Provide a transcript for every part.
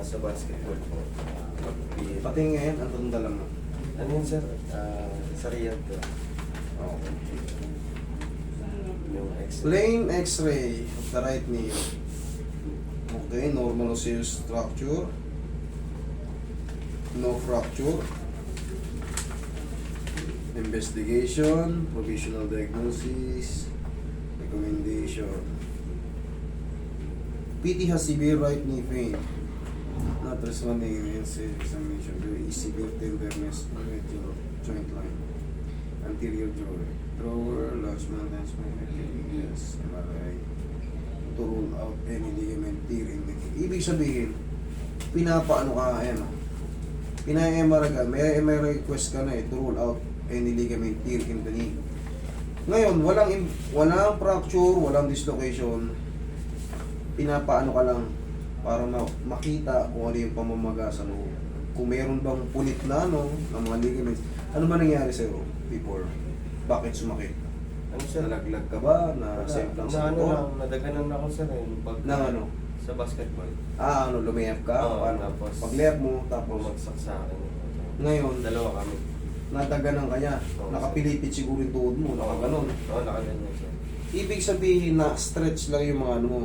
sa basketball po. Pati ngayon, ang tunda lang mo. Ano yun sir? Sa Riyadh ko. Okay. Yung X-ray. Plain X-ray of the right knee. Okay, normal osseous structure. No fracture. Investigation, provisional diagnosis, recommendation. PT has severe right knee pain. Not responding in examination to ECG tenderness with your joint line. Anterior drawer, large mountain spine, yes, MRI. To rule out any ligament tear in the knee. Ibig sabihin, pinapaano ka, ayan o. Pina-MRI ka, may request ka na to rule out any ligament tear in the knee. Ngayon, walang fracture, walang dislocation. Pinapaano ka lang para makita kung ano yung pamamaga sa loob. Kung meron bang punit na ng mga ligaments. Ano ba nangyari sa'yo before? Bakit sumakit? Ano sir? Nalaglag ka ba? Na-save lang sa ano loob? lang, nadaganan ako sir pag Na ano? sa basketball. Lumiyap ka? Oo, Paano? tapos Pag-left mo, tapos bumagsak sa akin. ngayon, Dalawa kami. nataganan ka niya. Oo, Nakapilipit siguro yung tuhod mo, nakaganon. Oo, nakaganyan sir. Ibig sabihin na stretch lang yung mga ano mo.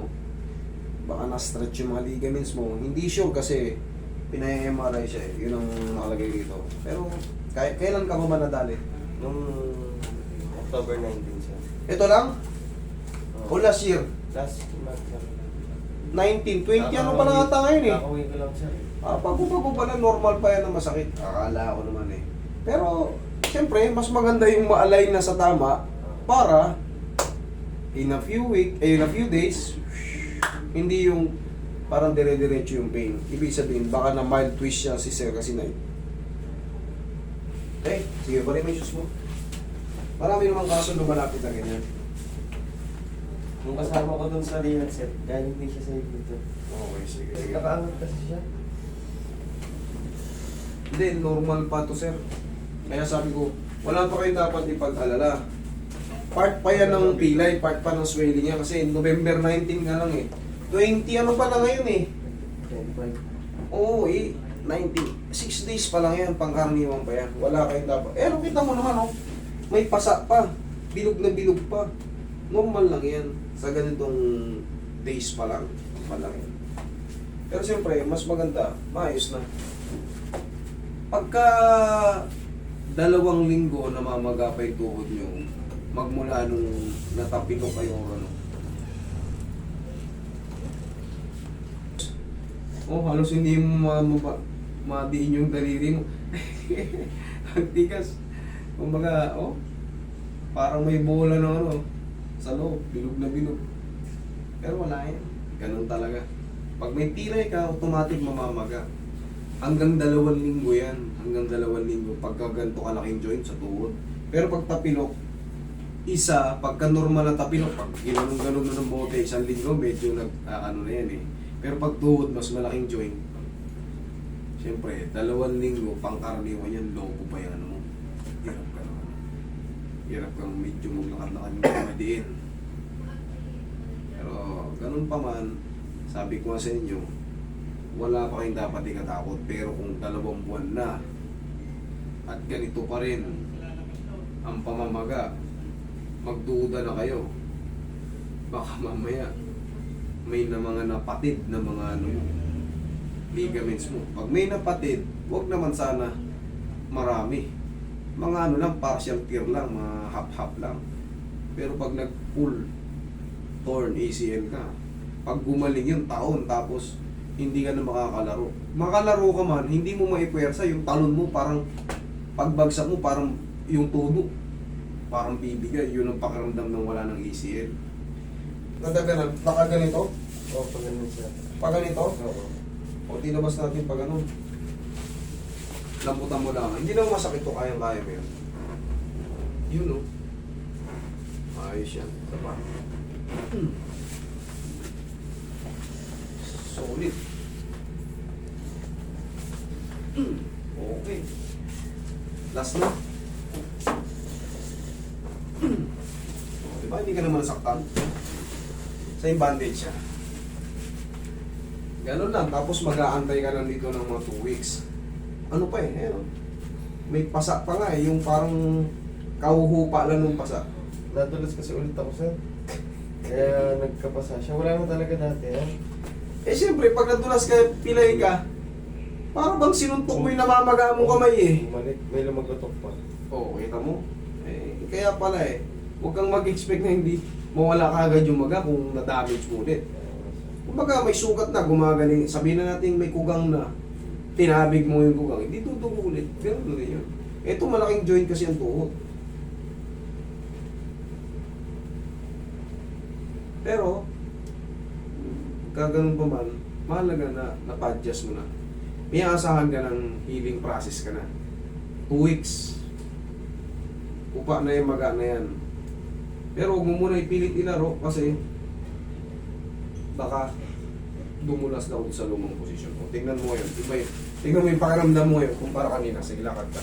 Baka na-stretch yung mga ligaments mo. Hindi sure kasi pinay-MRI siya eh. Yun ang nakalagay dito. Pero kailan ka ba nadali? Nung October 19 sir. Ito lang? O Oo. last year? Last month sir. 19, 20 ano pa na ata ngayon eh. Kakauwi ko lang sir. Pag-ubago pa lang, normal pa yan na masakit. Akala ko naman eh. Pero, siyempre, mas maganda yung ma-align na sa tama para in a few days, hindi yung parang dire-diretso yung pain. Ibig sabihin, baka na mild twist siya si sir kasi na sige pa rin may shoes mo. Marami namang kaso lumalapit na ganyan. Nung kasama ko dun sa Riyadh sir, galing din siya sa dito. Okay, sige. Kasi nakaangat kasi siya. Hindi, normal pa to sir. Kaya sabi ko, wala pa kayo dapat ipag-alala. Part pa yan ng pilay, part pa ng swelling niya kasi November 19 nga lang eh. 20 ano pa lang ngayon eh. 25. Oo eh, 19. 6 days pa lang yan, pangkaraniwan pa yan. Wala kayong dapat. Ano kita mo naman oh, may pasa pa. Bilog na bilog pa. Normal lang yan. Sa ganitong days pa lang. Normal lang yan. Pero siyempre, mas maganda, maayos na. Pagka 2 linggo na mamagapay tuhod nyo, magmula nung natapilo kayo ano. Halos hindi mo madiin yung daliri mo. Ang tigas. Kumbaga, parang may bola ng ano, sa loob, bilog na bilog. Pero wala yan. Ganun talaga. Pag may pilay ka, automatic mamamaga. Hanggang 2 linggo yan. Hanggang 2 linggo. Pagka ganito kalaking joint sa tuhod. Pero pag tapilok, pagka normal na tapilok, pag ginanong-ganon na ng bote, 1 linggo, medyo ano na yan eh. Pero pag tuhod, mas malaking joint. Siyempre, 2 linggo, pangkaraniwan yan, lobo pa yan. Ano? Hirap ka naman. Hirap kang medyo maglakad-lakad yung kumadiin. Pero, ganun pa man, sabi ko nga sa inyo, wala pa kayong dapat ikatakot. Pero kung 2 buwan na, at ganito pa rin, ang pamamaga, magduda na kayo. Baka mamaya, may na mga napatid na mga ligaments mo. Pag may napatid, wag naman sana marami. Mga lang, partial tear lang, mga half-half lang. Pero pag nag-pull, torn ACL ka, pag gumaling yung taon, tapos hindi ka na makakalaro. Makalaro ka man, hindi mo maipwersa, yung talon mo parang, pagbagsak mo parang yung tubo, parang bibigay. Yun ang pakiramdam ng wala ng ACL. Nakaganito? Oo, pag ganun siya. Pag ganito? Oo. O tinabas natin pag ganun. Lamputan mo lang. Hindi naman masakit to, kayang-kaya mo yun. Yun o. Ayos yan. Tama. Solid. Okay. Last na. Diba hindi ka naman nasaktan? Sa yung bandage siya. Ganun lang. Tapos mag-aantay ka lang dito ng mga 2 weeks. Ano pa eh, ayun. May pasa pa nga eh, yung parang kahuhupa lang ng pasa. Nadulas kasi ulit ako, sir. Kaya nagkapasa siya. Wala na talaga dati, ha? Eh siyempre, pag nadulas ka, pilay ka, parang bang sinuntok mo yung namamaga mong kamay eh. Bumalik, may lumagatok pa. Oo, kita mo? Eh, kaya pala eh, huwag kang mag-expect na hindi mawala ka agad yung maga kung na-damage mo ulit. Kumbaga may sugat na, gumagaling, sabihin na natin may kugang na, tinabig mo yung kugang, hindi tutugo ulit. Ganun na rin yun. Ito malaking joint kasi ang tuhod. Pero, kaganon pa man, mahalaga na napa-adjust mo na. May aasahan ka ng healing process ka na. 2 weeks. Upa na yan, maga na yan. Pero huwag mo muna ipilit ilaro kasi baka dumulas daw sa lumang posisyon mo. Tingnan mo yun. Iba yun. Tingnan mo yung pakiramdam mo yun kumpara kanina. Sige, lakad ka.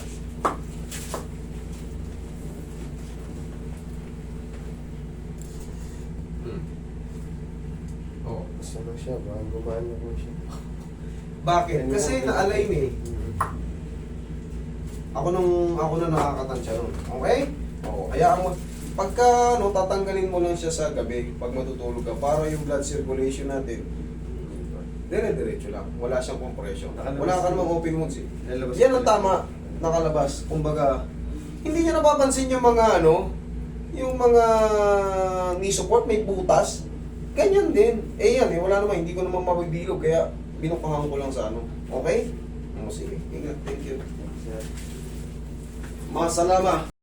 Oh. Basta na siya, baka gumaan na po siya. Bakit? Kasi na-align eh. Ako na nakakatansya nun. Okay? Oo. Hayaan mo. Pagka tatanggalin mo lang siya sa gabi, pag matutulog ka, para yung blood circulation natin, dire-diretso lang. Wala siyang compression. Nakalabas. Wala ka namang open wounds eh. Lalabas Yan ang ulit. tama. Nakalabas. Kumbaga, hindi niya napapansin yung mga yung mga knee support, may butas. Ganyan din. Eh yan eh, wala naman. Hindi ko naman mabigbilog. Kaya binukahan ko lang sa Okay? Sige. Ingat. Thank you. Sir. Masalama.